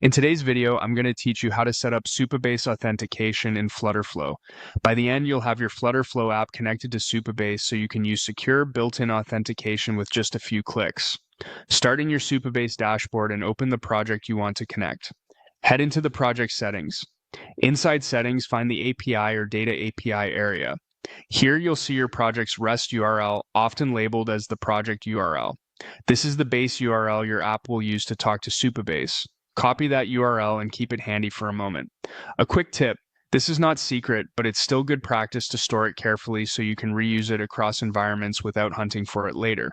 In today's video, I'm going to teach you how to set up Supabase Authentication in Flutterflow. By the end, you'll have your Flutterflow app connected to Supabase so you can use secure built-in authentication with just a few clicks. Start in your Supabase dashboard and open the project you want to connect. Head into the project settings. Inside settings, find the API or Data API area. Here you'll see your project's REST URL, often labeled as the project URL. This is the base URL your app will use to talk to Supabase. Copy that URL and keep it handy for a moment. A quick tip, this is not secret, but it's still good practice to store it carefully so you can reuse it across environments without hunting for it later.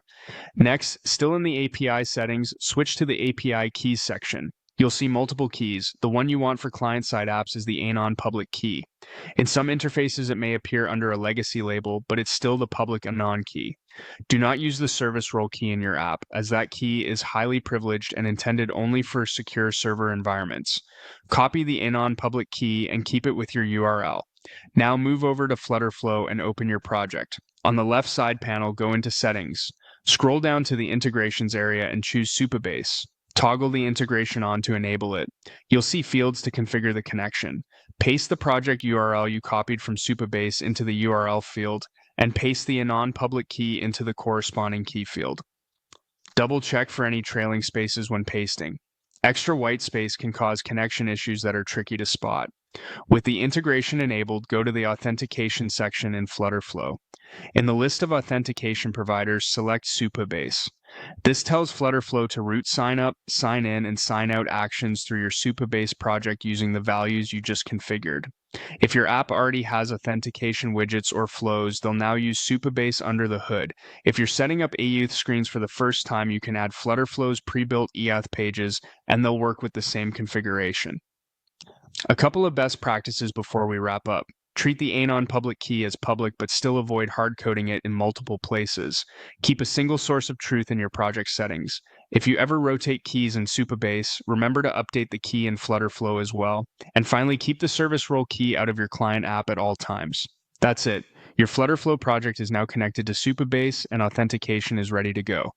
Next, still in the API settings, switch to the API keys section. You'll see multiple keys. The one you want for client-side apps is the anon public key. In some interfaces, it may appear under a legacy label, but it's still the public anon key. Do not use the service role key in your app, as that key is highly privileged and intended only for secure server environments. Copy the anon public key and keep it with your URL. Now move over to Flutterflow and open your project. On the left side panel, go into Settings. Scroll down to the Integrations area and choose Supabase. Toggle the integration on to enable it. You'll see fields to configure the connection. Paste the project URL you copied from Supabase into the URL field, and paste the anon public key into the corresponding key field. Double check for any trailing spaces when pasting. Extra white space can cause connection issues that are tricky to spot. With the integration enabled, go to the Authentication section in Flutterflow. In the list of authentication providers, select Supabase. This tells Flutterflow to route sign up, sign in, and sign out actions through your Supabase project using the values you just configured. If your app already has authentication widgets or flows, they'll now use Supabase under the hood. If you're setting up auth screens for the first time, you can add Flutterflow's pre-built auth pages, and they'll work with the same configuration. A couple of best practices before we wrap up. Treat the anon public key as public, but still avoid hard-coding it in multiple places. Keep a single source of truth in your project settings. If you ever rotate keys in Supabase, remember to update the key in Flutterflow as well. And finally, keep the service role key out of your client app at all times. That's it. Your Flutterflow project is now connected to Supabase, and authentication is ready to go.